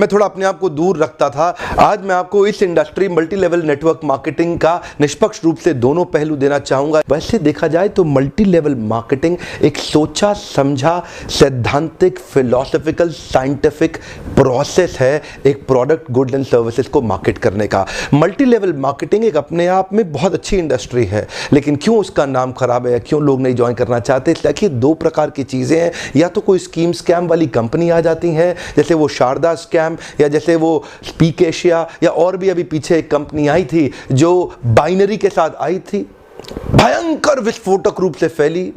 मैं थोड़ा अपने आप को दूर रखता था। आज मैं आपको इस industry multi level network marketing का निष्पक्ष रूप से दोनों पहलू देना चाहूंगा। वैसे देखा जाए तो मल्टी लेवल मार्केटिंग एक सोचा समझा सैद्धांतिक फिलोसॉफिकल साइंटिफिक प्रोसेस है एक प्रोडक्ट गुड एंड सर्विसेज को मार्केट करने का। मल्टी लेवल मार्केटिंग एक अपने आप में बहुत अच्छी इंडस्ट्री है, लेकिन क्यों उसका नाम खराब है, क्यों लोग नहीं ज्वाइन करना चाहते? देखिए, दो प्रकार की चीजें हैं। या तो कोई स्कीम स्कैम वाली कंपनी आ जाती है, जैसे वो शारदा स्कैम या जैसे वो स्पीक एशिया, या और भी अभी पीछे एक कंपनी आई थी जो बाइनरी के साथ आई थी, भयंकर विस्फोटक रूप से फैली,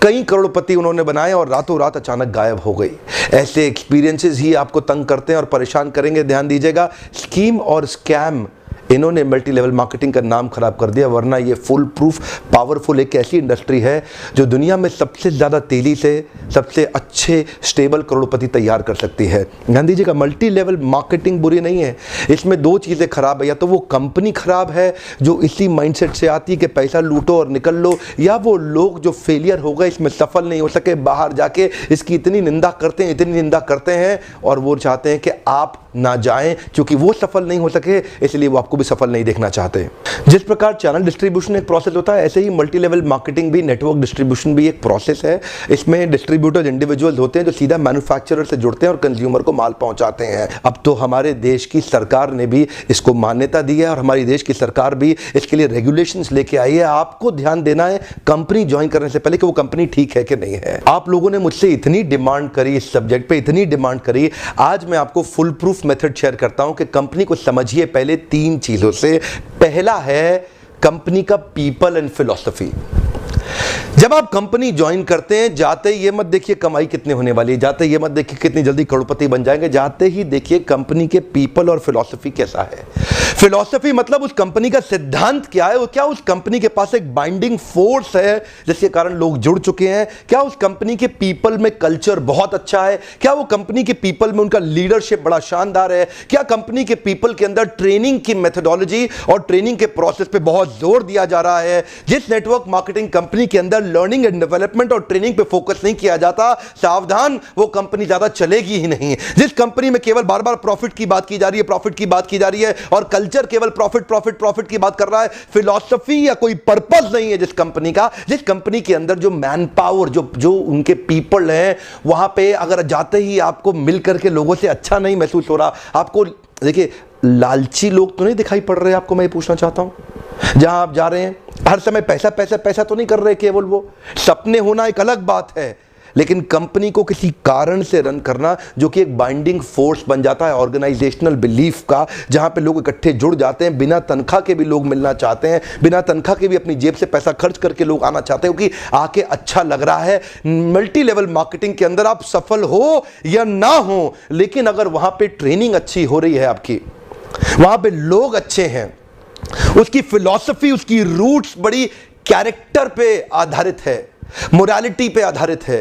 कई करोड़पति उन्होंने बनाए और रातों रात अचानक गायब हो गई। ऐसे एक्सपीरियंसेस ही आपको तंग करते हैं और परेशान करेंगे। ध्यान दीजिएगा, स्कीम और स्कैम इन्होंने मल्टी लेवल मार्केटिंग का नाम खराब कर दिया, वरना ये फुल प्रूफ पावरफुल एक ऐसी इंडस्ट्री है जो दुनिया में सबसे ज़्यादा तेजी से सबसे अच्छे स्टेबल करोड़पति तैयार कर सकती है। ध्यान दीजिएगा, मल्टी लेवल मार्केटिंग बुरी नहीं है, इसमें दो चीज़ें खराब है। या तो वो कंपनी खराब है जो इसी माइंडसेट से आती है कि पैसा लूटो और निकल लो, या वो लोग जो फेलियर हो गए, इसमें सफल नहीं हो सके, बाहर जाके इसकी इतनी निंदा करते हैं और वो चाहते हैं कि आप ना जाएं, क्योंकि वो सफल नहीं हो सके इसलिए वो आपको भी सफल नहीं देखना चाहते। जिस प्रकार चैनल डिस्ट्रीब्यूशन एक प्रोसेस होता है, ऐसे ही मल्टी लेवल मार्केटिंग भी, नेटवर्क डिस्ट्रीब्यूशन भी एक प्रोसेस है। इसमें डिस्ट्रीब्यूटर्स इंडिविजुअल्स होते हैं जो सीधा मैन्युफैक्चरर से जुड़ते हैं और कंज्यूमर को माल पहुंचाते हैं। अब तो हमारे देश की सरकार ने भी इसको मान्यता दी है और हमारी देश की सरकार भी इसके लिए रेगुलेशंस लेके आई है। आपको ध्यान देना है कंपनी ज्वाइन करने से पहले कि वो कंपनी ठीक है कि नहीं है। आप लोगों ने मुझसे इतनी डिमांड करी इस सब्जेक्ट पे, इतनी डिमांड करी, आज मैं आपको फुल प्रूफ मेथड शेयर करता हूं कि कंपनी को समझिए पहले तीन चीजों से। पहला है कंपनी का पीपल एंड फिलॉसफी। जब आप कंपनी ज्वाइन करते हैं, जाते ही ये मत देखिए कमाई कितनी होने वाली है, जाते ही ये मत देखिए कितनी जल्दी करोड़पति बन जाएंगे, जाते ही देखिए कंपनी के पीपल और फिलॉसफी कैसा है। फिलॉसफी मतलब उस कंपनी का सिद्धांत क्या है, क्या उस कंपनी के पास एक बाइंडिंग फोर्स है जिसके कारण लोग जुड़ चुके हैं, क्या उस कंपनी के पीपल में कल्चर बहुत अच्छा है, क्या वो कंपनी के पीपल में उनका लीडरशिप बड़ा शानदार है, क्या कंपनी के पीपल के अंदर ट्रेनिंग की मेथोडोलॉजी और ट्रेनिंग के प्रोसेस पे बहुत जोर दिया जा रहा है। जिस नेटवर्क मार्केटिंग कंपनी के अंदर लर्निंग एंड डेवलपमेंट और ट्रेनिंग पे फोकस नहीं किया जाता, सावधान, वो कंपनी ज्यादा चलेगी ही नहीं। जिस कंपनी में केवल बार बार प्रॉफिट की बात की जा रही है, प्रॉफिट की बात की जा रही है और कल्चर केवल प्रॉफिट प्रॉफिट प्रॉफिट की बात कर रहा है, फिलॉसफी या कोई पर्पस नहीं है जिस कंपनी का, जिस कंपनी के अंदर जो मैन पावर, जो उनके पीपल हैं, वहां पे अगर जाते ही आपको मिलकर के लोगों से अच्छा नहीं महसूस हो रहा, आपको देखिए लालची लोग तो नहीं दिखाई पड़ रहे आपको, मैं पूछना चाहता हूं। जहां आप जा रहे हैं हर समय पैसा पैसा पैसा तो नहीं कर रहे केवल, वो सपने होना एक अलग बात है, लेकिन कंपनी को किसी कारण से रन करना जो कि एक बाइंडिंग फोर्स बन जाता है ऑर्गेनाइजेशनल बिलीफ का, जहां पे लोग इकट्ठे जुड़ जाते हैं, बिना तनख्वाह के भी लोग मिलना चाहते हैं, बिना तनख्वाह के भी अपनी जेब से पैसा खर्च करके लोग आना चाहते हैं क्योंकि आके अच्छा लग रहा है। मल्टी लेवल मार्केटिंग के अंदर आप सफल हो या ना हो, लेकिन अगर वहां पे ट्रेनिंग अच्छी हो रही है आपकी, वहां पे लोग अच्छे हैं, उसकी फिलॉसफी, उसकी रूट्स बड़ी कैरेक्टर पे आधारित है, मोरालिटी पे आधारित है,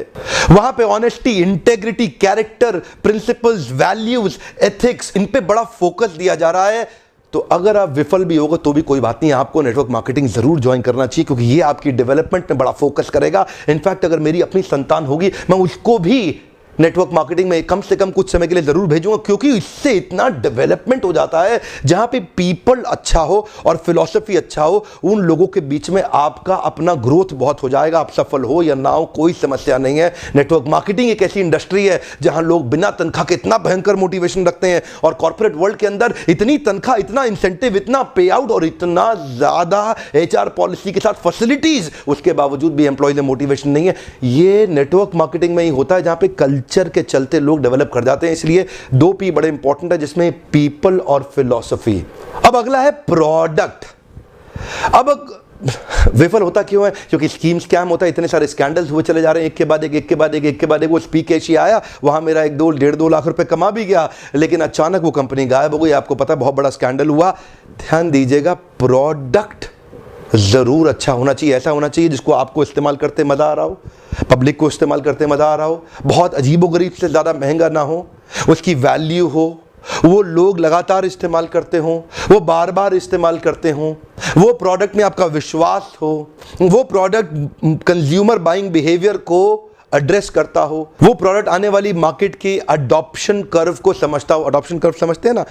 वहां पे honesty, integrity, character, principles, values, ethics, इन पे बड़ा फोकस दिया जा रहा है, तो अगर आप विफल भी होगा तो भी कोई बात नहीं, आपको नेटवर्क मार्केटिंग जरूर ज्वाइन करना चाहिए क्योंकि ये आपकी डेवलपमेंट में बड़ा फोकस करेगा। इनफैक्ट अगर मेरी अपनी संतान होगी, मैं उसको भी नेटवर्क मार्केटिंग में कम से कम कुछ समय के लिए जरूर भेजूंगा क्योंकि इससे इतना डेवलपमेंट हो जाता है जहां पे पीपल अच्छा हो और फिलॉसफी अच्छा हो, उन लोगों के बीच में आपका अपना ग्रोथ बहुत हो जाएगा। आप सफल हो या ना हो कोई समस्या नहीं है। नेटवर्क मार्केटिंग एक ऐसी इंडस्ट्री है जहां लोग बिना तनख्वाह के इतना भयंकर मोटिवेशन रखते हैं और कॉर्पोरेट वर्ल्ड के अंदर इतनी तनख्वाह, इतना इंसेंटिव, इतना पे आउट और इतना ज्यादा एचआर पॉलिसी के साथ फैसिलिटीज, उसके बावजूद भी एम्प्लॉय में मोटिवेशन नहीं है। ये नेटवर्क मार्केटिंग में ही होता है जहां पे कल्चर के चलते लोग डेवलप कर जाते हैं। इसलिए 2 P बड़े इंपॉर्टेंट है जिसमें पीपल और फिलॉसफी। अब अगला है प्रोडक्ट। अब विफल होता क्यों है? क्योंकि स्कीम स्कैम होता है, इतने सारे स्कैंडल्स हुए चले जा रहे हैं, एक के बाद एक। वो स्पीक एशिया आया, वहां मेरा 1-2 लाख रुपए कमा भी गया, लेकिन अचानक वो कंपनी गायब हो गई। आपको पता है बहुत बड़ा स्कैंडल हुआ। ध्यान दीजिएगा, प्रोडक्ट जरूर अच्छा होना चाहिए, ऐसा होना चाहिए जिसको आपको इस्तेमाल करते मजा आ रहा हो, पब्लिक को इस्तेमाल करते मजा आ रहा हो, बहुत अजीबोगरीब से ज्यादा महंगा ना हो, उसकी वैल्यू हो, वो लोग लगातार इस्तेमाल करते हों, वो बार बार इस्तेमाल करते हों, वो प्रोडक्ट में आपका विश्वास हो, वो प्रोडक्ट कंज्यूमर बाइंग बिहेवियर को एड्रेस करता हो, वो प्रोडक्ट आने वाली मार्केट की अडॉप्शन कर्व को समझता हो। अडॉप्शन कर्व समझते हैं ना,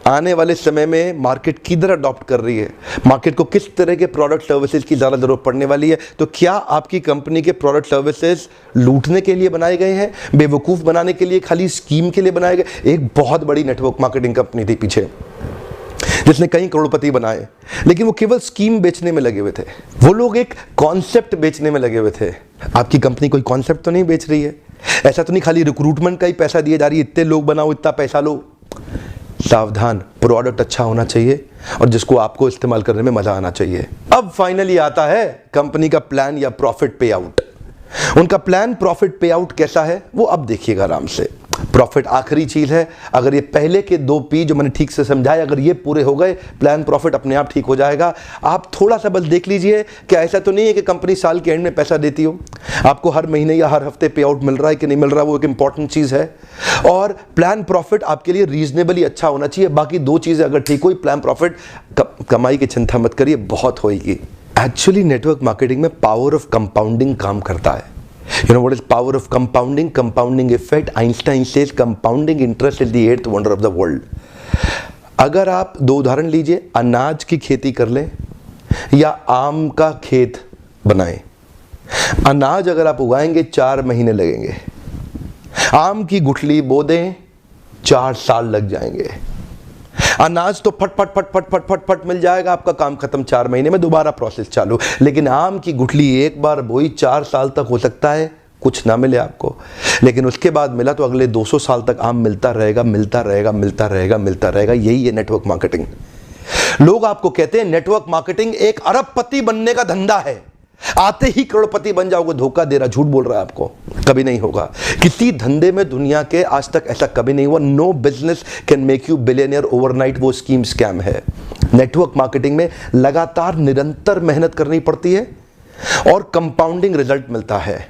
आने वाले समय में मार्केट किधर अडॉप्ट कर रही है, मार्केट को किस तरह के प्रोडक्ट सर्विसेज की ज़्यादा ज़रूरत पड़ने वाली है। तो क्या आपकी कंपनी के प्रोडक्ट सर्विसेज लूटने के लिए बनाए गए हैं, बेवकूफ़ बनाने के लिए, खाली स्कीम के लिए बनाए गए? एक बहुत बड़ी नेटवर्क मार्केटिंग कंपनी थी पीछे जिसने कई करोड़पति बनाए, लेकिन वो केवल स्कीम बेचने में लगे हुए थे। वो लोग एक कॉन्सेप्ट बेचने में लगे हुए थे। आपकी कंपनी कोई कॉन्सेप्ट तो नहीं बेच रही है, ऐसा तो नहीं खाली रिक्रूटमेंट का ही पैसा दिया जा रही है, इतने लोग बनाओ, इतना पैसा लो। सावधान, प्रोडक्ट अच्छा होना चाहिए और जिसको आपको इस्तेमाल करने में मजा आना चाहिए। अब फाइनली आता है कंपनी का प्लान या प्रॉफिट पे आउट। उनका प्लान प्रॉफिट पे आउट कैसा है वो अब देखिएगा आराम से। प्रॉफिट आखिरी चीज है। अगर ये पहले के 2 P जो मैंने ठीक से समझाए, अगर ये पूरे हो गए, प्लान प्रॉफिट अपने आप ठीक हो जाएगा। आप थोड़ा सा बस देख लीजिए कि ऐसा तो नहीं है कि कंपनी साल के एंड में पैसा देती हो, आपको हर महीने या हर हफ्ते पे आउट मिल रहा है कि नहीं मिल रहा, वो एक इंपॉर्टेंट चीज है। और प्लान प्रॉफिट आपके लिए रीजनेबली अच्छा होना चाहिए। बाकी 2 चीजें अगर ठीक हुई, प्लान प्रॉफिट, कमाई की चिंता मत करिए, बहुत होगी। एक्चुअली नेटवर्क मार्केटिंग में पावर ऑफ कंपाउंडिंग काम करता है। You know what is power of compounding? Compounding effect. Einstein says compounding interest is the 8th wonder of the world. अगर आप 2 उदाहरण लीजिए, अनाज की खेती कर लें या आम का खेत बनाएं। अनाज अगर आप उगाएंगे 4 महीने लगेंगे, आम की गुठली बो दें 4 साल लग जाएंगे। अनाज तो फट फट फट फट फट फट फट मिल जाएगा, आपका काम खत्म, 4 महीने में दोबारा प्रोसेस चालू। लेकिन आम की गुठली एक बार बोई 4 साल तक हो सकता है कुछ ना मिले आपको, लेकिन उसके बाद मिला तो अगले 200 साल तक आम मिलता रहेगा, मिलता रहेगा, मिलता रहेगा, मिलता रहेगा। यही है नेटवर्क मार्केटिंग। लोग आपको कहते हैं नेटवर्क मार्केटिंग एक अरबपति बनने का धंधा है, आते ही करोड़पति बन जाओगे। धोखा दे रहा, झूठ बोल रहा है आपको, कभी नहीं होगा। किसी धंधे में दुनिया के आज तक ऐसा कभी नहीं हुआ। No business can make you billionaire overnight, वो स्कीम स्कैम है। नेटवर्क मार्केटिंग में लगातार निरंतर मेहनत करनी पड़ती है और कंपाउंडिंग रिजल्ट मिलता है।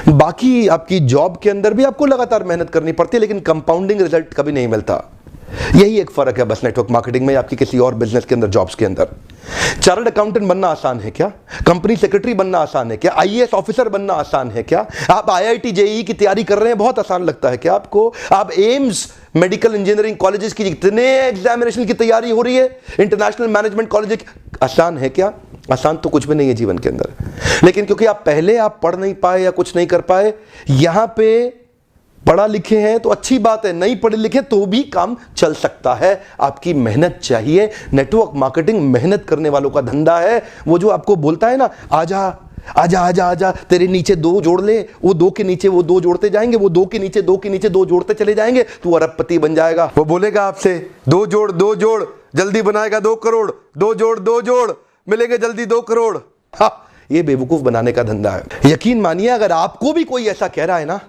बाकी आपकी जॉब के अंदर भी आपको लगातार मेहनत करनी पड़ती है, लेकिन कंपाउंडिंग रिजल्ट कभी नहीं मिलता। यही एक फर्क है बस नेटवर्क मार्केटिंग में आपकी किसी और बिजनेस के अंदर, जॉब्स के अंदर। चार्टर्ड अकाउंटेंट बनना आसान है क्या? कंपनी सेक्रेटरी बनना आसान है क्या? आईएएस ऑफिसर बनना आसान है क्या? आप आईआईटी जेईई की तैयारी कर रहे हैं, बहुत आसान लगता है क्या आपको? आप एम्स मेडिकल इंजीनियरिंग कॉलेजेस की जितने एग्जामिनेशन की तैयारी हो रही है, इंटरनेशनल मैनेजमेंट कॉलेज, आसान है क्या? आसान तो कुछ भी नहीं है जीवन के अंदर। लेकिन क्योंकि आप पहले पढ़ नहीं पाए या कुछ नहीं कर पाए, यहां पे पढ़ा लिखे हैं तो अच्छी बात है, नहीं पढ़े लिखे तो भी काम चल सकता है। आपकी मेहनत चाहिए। नेटवर्क मार्केटिंग मेहनत करने वालों का धंधा है। वो जो आपको बोलता है ना, आजा आजा आजा आजा, तेरे नीचे 2 जोड़ ले, वो 2 के नीचे वो 2 जोड़ते जाएंगे, वो 2 के नीचे 2 के नीचे 2 जोड़ते चले जाएंगे, तू अरबपति बन जाएगा। वो बोलेगा आपसे 2 जोड़ 2 जोड़, जल्दी बनाएगा 2 करोड़, 2 जोड़ 2 जोड़, मिलेंगे जल्दी 2 करोड़। हाँ, ये बेवकूफ बनाने का धंधा है। यकीन मानिए, अगर आपको भी कोई ऐसा कह रहा है ना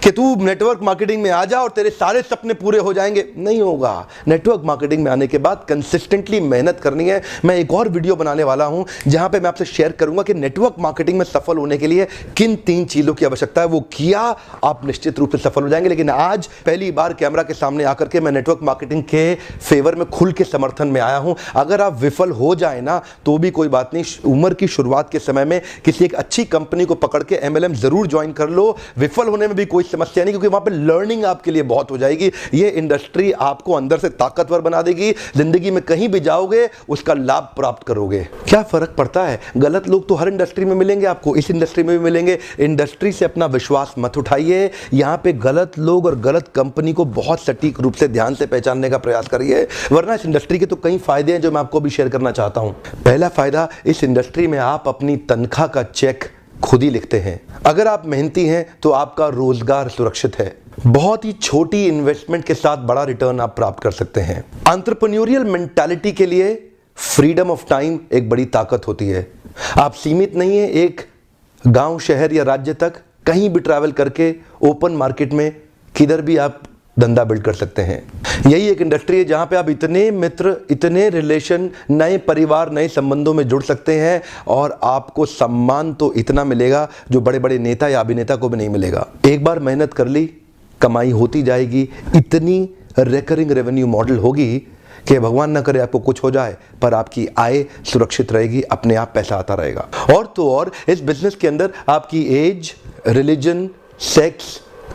कि तू नेटवर्क मार्केटिंग में आ जा और तेरे सारे सपने पूरे हो जाएंगे, नहीं होगा। नेटवर्क मार्केटिंग में आने के बाद कंसिस्टेंटली मेहनत करनी है। मैं एक और वीडियो बनाने वाला हूं जहां पे मैं आपसे शेयर करूंगा कि नेटवर्क मार्केटिंग में सफल होने के लिए किन 3 चीजों की आवश्यकता है। वो किया, आप निश्चित रूप से सफल हो जाएंगे। लेकिन आज पहली बार कैमरा के सामने आकर के मैं नेटवर्क मार्केटिंग के फेवर में खुल के समर्थन में आया हूं। अगर आप विफल हो जाए ना तो भी कोई बात नहीं, उम्र की शुरुआत के समय में किसी एक अच्छी कंपनी को पकड़ के MLM जरूर ज्वाइन कर लो। विफल होने में भी कोई समस्या नहीं, क्योंकि वहां पे लर्निंग आपके लिए बहुत हो जाएगी। ये इंडस्ट्री आपको अंदर से ताकतवर बना देगी। जिंदगी में कहीं भी जाओगे उसका लाभ प्राप्त करोगे। क्या फर्क पड़ता है? गलत लोग तो हर इंडस्ट्री में मिलेंगे आपको, इस इंडस्ट्री में भी मिलेंगे। इंडस्ट्री से अपना विश्वास मत उठाइए। यहां पे गलत लोग और गलत कंपनी को बहुत सटीक रूप से ध्यान से पहचानने का प्रयास करिए, वरना इस इंडस्ट्री के तो कई फायदे हैं जो मैं आपको भी शेयर करना चाहता हूं। पहला फायदा, इस इंडस्ट्री में आप अपनी तनख्वाह का चेक खुद ही लिखते हैं। अगर आप मेहनती हैं तो आपका रोजगार सुरक्षित है। बहुत ही छोटी इन्वेस्टमेंट के साथ बड़ा रिटर्न आप प्राप्त कर सकते हैं। एंटरप्रेन्योरियल मेंटालिटी के लिए फ्रीडम ऑफ टाइम एक बड़ी ताकत होती है। आप सीमित नहीं है एक गांव, शहर या राज्य तक, कहीं भी ट्रैवल करके ओपन मार्केट में किधर भी आप धंधा बिल्ड कर सकते हैं। यही एक इंडस्ट्री है जहां पे आप इतने मित्र, इतने रिलेशन, नए परिवार, नए संबंधों में जुड़ सकते हैं और आपको सम्मान तो इतना मिलेगा जो बड़े बड़े नेता या अभिनेता को भी नहीं मिलेगा। एक बार मेहनत कर ली, कमाई होती जाएगी। इतनी रिकरिंग रेवेन्यू मॉडल होगी कि भगवान ना करे आपको कुछ हो जाए पर आपकी आय सुरक्षित रहेगी, अपने आप पैसा आता रहेगा। और तो और इस बिजनेस के अंदर आपकी एज, रिलीजन, सेक्स,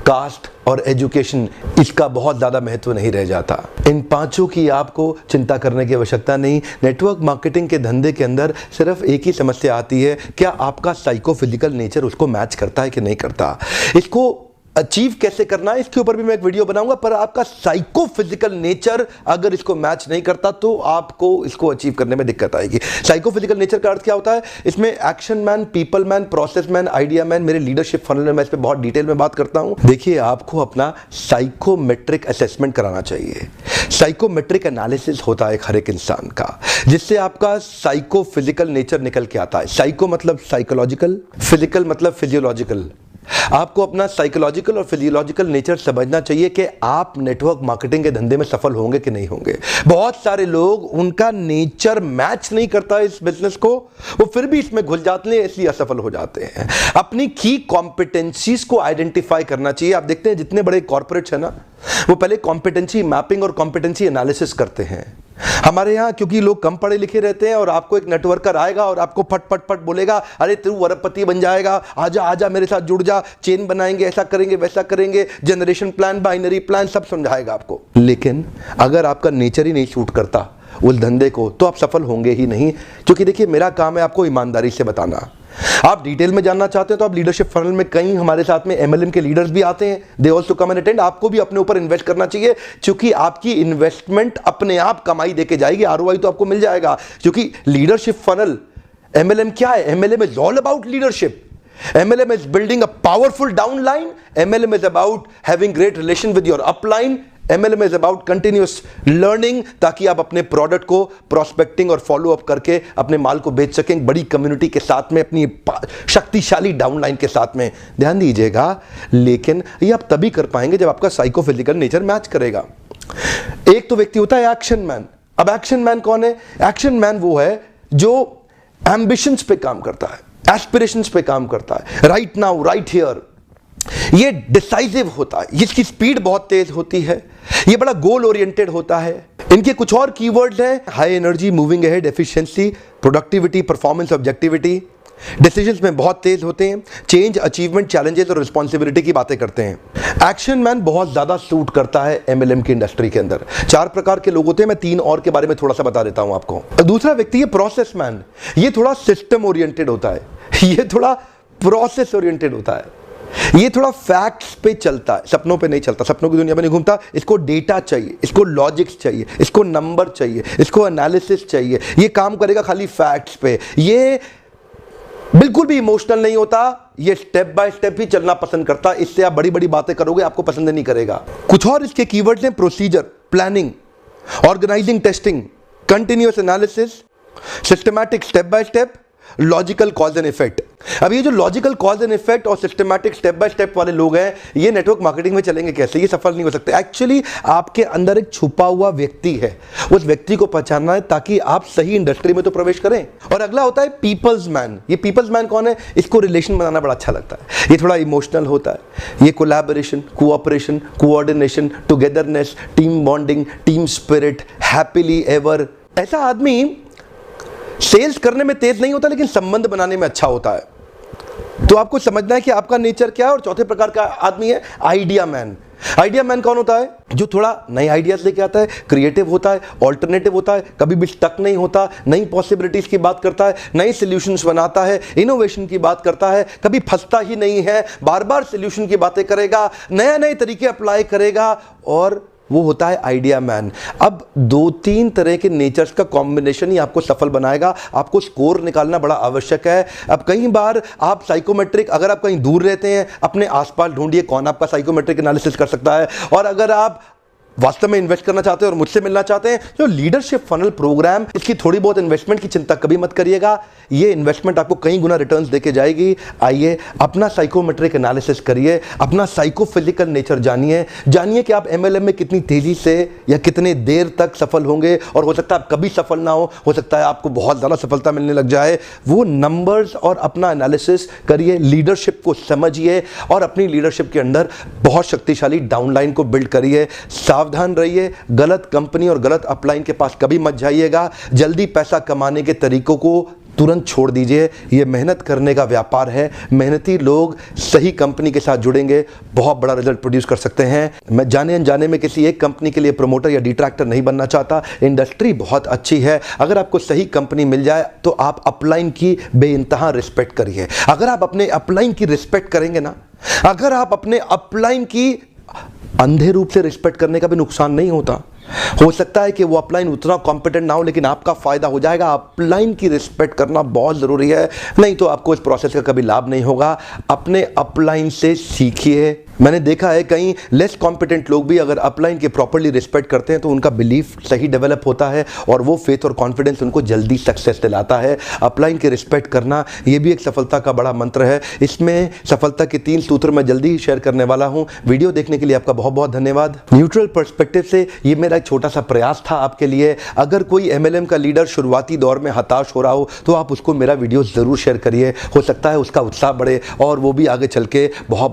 कास्ट और एजुकेशन, इसका बहुत ज्यादा महत्व नहीं रह जाता। इन पांचों की आपको चिंता करने की आवश्यकता नहीं। नेटवर्क मार्केटिंग के धंधे के अंदर सिर्फ एक ही समस्या आती है, क्या आपका साइकोफिजिकल नेचर उसको मैच करता है कि नहीं करता। इसको अचीव कैसे करना है इसके ऊपर भी मैं एक वीडियो बनाऊंगा, पर आपका साइकोफिजिकल नेचर अगर इसको मैच नहीं करता तो आपको इसको अचीव करने में दिक्कत आएगी। साइकोफिजिकल नेचर का अर्थ क्या होता है? इसमें action man, people man, process man, idea man, मेरे लीडरशिप फनल में मैं इस पर बहुत डिटेल में बात करता हूं। देखिए, आपको अपना साइकोमेट्रिक असेसमेंट कराना चाहिए। साइकोमेट्रिक एनालिसिस होता है हर एक इंसान का, जिससे आपका साइकोफिजिकल नेचर निकल के आता है। साइको मतलब साइकोलॉजिकल, फिजिकल मतलब फिजियोलॉजिकल। आपको अपना साइकोलॉजिकल और फिजियोलॉजिकल नेचर समझना चाहिए कि आप नेटवर्क मार्केटिंग के धंधे में सफल होंगे कि नहीं होंगे। बहुत सारे लोग, उनका नेचर मैच नहीं करता इस बिजनेस को, वो फिर भी इसमें घुल जाते हैं, इसलिए असफल हो जाते हैं। अपनी की कॉम्पिटेंसीज को आइडेंटिफाई करना चाहिए। आप देखते हैं जितने बड़े कॉर्पोरेट्स हैं ना, वो पहले कॉम्पिटेंसी मैपिंग और कॉम्पिटेंसी एनालिसिस करते हैं। हमारे यहाँ क्योंकि लोग कम पढ़े लिखे रहते हैं और आपको एक नेटवर्कर आएगा और आपको फट फट फट बोलेगा, अरे तू अरबपति बन जाएगा, आजा आजा मेरे साथ जुड़ जा, चेन बनाएंगे, ऐसा करेंगे वैसा करेंगे, जनरेशन प्लान, बाइनरी प्लान, सब समझाएगा आपको। लेकिन अगर आपका नेचर ही नहीं सूट करता उस धंधे को, तो आप सफल होंगे ही नहीं। क्योंकि देखिए, मेरा काम है आपको ईमानदारी से बताना। आप डिटेल में जानना चाहते हैं तो आप लीडरशिप फनल में, कई हमारे साथ में एमएलएम के लीडर्स भी आते हैं, they also come and attend. आपको भी अपने ऊपर इन्वेस्ट करना चाहिए, क्योंकि आपकी इन्वेस्टमेंट अपने आप कमाई देके जाएगी, आरओआई तो आपको मिल जाएगा। क्योंकि लीडरशिप फनल, एमएलएम क्या है? MLM is all about leadership. MLM is building a powerful downline. MLM is about having great relation with your upline. MLM is about continuous learning, ताकि आप अपने प्रोडक्ट को प्रोस्पेक्टिंग और फॉलो अप करके अपने माल को बेच सकें बड़ी कम्युनिटी के साथ में, अपनी शक्तिशाली डाउनलाइन के साथ में। ध्यान दीजिएगा, लेकिन ये आप तभी कर पाएंगे जब आपका साइकोफिजिकल नेचर मैच करेगा। एक तो व्यक्ति होता है एक्शन मैन। अब एक्शन मैन कौन है? एक्शन मैन वो है जो एम्बिशंस पे काम करता है, एस्पिरेशंस पे काम करता है, राइट नाउ, राइट हियर। ये डिसाइसिव होता है, इसकी स्पीड बहुत तेज होती है, ये बड़ा गोल ओरिएंटेड होता है। इनके कुछ और कीवर्ड्स हैं: high energy, moving ahead, efficiency, productivity, performance, objectivity. Decisions में बहुत तेज होते हैं, चेंज, अचीवमेंट, चैलेंजेस और रिस्पॉन्सिबिलिटी की बातें करते हैं। एक्शन मैन बहुत ज्यादा सूट करता है एमएलएम की इंडस्ट्री के अंदर। 4 प्रकार के लोग होते हैं, मैं 3 और के बारे में थोड़ा सा बता देता हूं आपको। दूसरा व्यक्ति है प्रोसेस मैन। ये थोड़ा सिस्टम ओरिएंटेड होता है, ये थोड़ा प्रोसेस ओरिएंटेड होता है, ये थोड़ा फैक्ट्स पे चलता है, सपनों पे नहीं चलता, सपनों की दुनिया में नहीं घूमता। इसको डेटा चाहिए, इसको लॉजिक्स चाहिए, इसको नंबर चाहिए, इसको एनालिसिस चाहिए। ये काम करेगा खाली फैक्ट्स पे, ये बिल्कुल भी इमोशनल नहीं होता, ये स्टेप बाय स्टेप ही चलना पसंद करता। इससे आप बड़ी बड़ी बातें करोगे, आपको पसंद नहीं करेगा। कुछ और इसके कीवर्ड्स हैं: procedure, planning, organising, testing, continuous analysis, systematic step by step, logical cause and effect. अब ये जो लॉजिकल कॉज एंड इफेक्ट और सिस्टमैटिक स्टेप बाय स्टेप वाले लोग हैं, ये नेटवर्क मार्केटिंग में चलेंगे कैसे? ये सफल नहीं हो सकते। एक्चुअली आपके अंदर एक छुपा हुआ व्यक्ति है, उस व्यक्ति को पहचानना है ताकि आप सही इंडस्ट्री में तो प्रवेश करें। और अगला होता है पीपल्स मैन। ये पीपल्स मैन कौन है? इसको रिलेशन बनाना बड़ा अच्छा लगता है, ये थोड़ा इमोशनल होता है, ये collaboration, cooperation, coordination, togetherness, team bonding, team spirit, happily ever. ऐसा आदमी सेल्स करने में तेज नहीं होता, लेकिन संबंध बनाने में अच्छा होता है। तो आपको समझना है कि आपका नेचर क्या है। और चौथे प्रकार का आदमी है आइडिया मैन। आइडिया मैन कौन होता है? जो थोड़ा नए आइडियाज लेके आता है, क्रिएटिव होता है, ऑल्टरनेटिव होता है, कभी भी स्टक नहीं होता, नई पॉसिबिलिटीज की बात करता है, नए सॉल्यूशंस बनाता है, इनोवेशन की बात करता है, कभी फंसता ही नहीं है, बार बार सॉल्यूशन की बातें करेगा, नए नए तरीके अप्लाई करेगा, और वो होता है आइडिया मैन। अब 2-3 तरह के नेचर्स का कॉम्बिनेशन ही आपको सफल बनाएगा। आपको स्कोर निकालना बड़ा आवश्यक है। अब कई बार आप साइकोमेट्रिक, अगर आप कहीं दूर रहते हैं, अपने आसपास ढूंढिए कौन आपका साइकोमेट्रिक एनालिसिस कर सकता है। और अगर आप वास्तव में इन्वेस्ट करना चाहते हैं और मुझसे मिलना चाहते हैं, जो लीडरशिप फनल प्रोग्राम, इसकी थोड़ी बहुत इन्वेस्टमेंट की चिंता कभी मत करिएगा। ये इन्वेस्टमेंट आपको कई गुना रिटर्न्स देके जाएगी। आइए अपना साइकोमेट्रिक एनालिसिस करिए, अपना साइकोफिजिकल नेचर जानिए, जानिए कि आप एमएलएम में कितनी तेजी से या कितने देर तक सफल होंगे। और हो सकता है आप कभी सफल ना हो सकता है आपको बहुत ज़्यादा सफलता मिलने लग जाए। वो नंबर्स और अपना एनालिसिस करिए, लीडरशिप को समझिए और अपनी लीडरशिप के अंदर बहुत शक्तिशाली डाउनलाइन को बिल्ड करिए। सावधान रहिए, गलत कंपनी और गलत अपलाइन के पास कभी मत जाइएगा। जल्दी पैसा कमाने के तरीकों को तुरंत छोड़ दीजिए। ये मेहनत करने का व्यापार है। मेहनती लोग सही कंपनी के साथ जुड़ेंगे, बहुत बड़ा रिजल्ट प्रोड्यूस कर सकते हैं। मैं जाने अनजाने में किसी एक कंपनी के लिए प्रमोटर या डिट्रैक्टर नहीं बनना चाहता। इंडस्ट्री बहुत अच्छी है। अगर आपको सही कंपनी मिल जाए तो आप अपलाइन की बेइंतहा रिस्पेक्ट करिए। अगर आप अपने अपलाइन की रिस्पेक्ट करेंगे ना, अगर आप अपने अपलाइन की अंधे रूप से रिस्पेक्ट करने का भी नुकसान नहीं होता। हो सकता है कि वो अपलाइन उतना कॉम्पिटेंट ना हो, लेकिन आपका फायदा हो जाएगा। अपलाइन की रिस्पेक्ट करना बहुत जरूरी है, नहीं तो आपको इस प्रोसेस का कभी लाभ नहीं होगा। अपने अपलाइन से सीखिए। मैंने देखा है कई लेस कॉम्पिटेंट लोग भी अगर अपलाइन के प्रॉपर्ली रिस्पेक्ट करते हैं तो उनका बिलीफ सही डेवलप होता है और वो फेथ और कॉन्फिडेंस उनको जल्दी सक्सेस दिलाता है। अपलाइन के रिस्पेक्ट करना ये भी एक सफलता का बड़ा मंत्र है। इसमें सफलता के 3 सूत्र मैं जल्दी ही शेयर करने वाला हूं। वीडियो देखने के लिए आपका बहुत बहुत धन्यवाद। न्यूट्रल पर्सपेक्टिव से ये मेरा एक छोटा सा प्रयास था आपके लिए। अगर कोई MLM का लीडर शुरुआती दौर में हताश हो रहा हो तो आप उसको मेरा वीडियो जरूर शेयर करिए। हो सकता है उसका उत्साह बढ़े और वो भी आगे चल के बहुत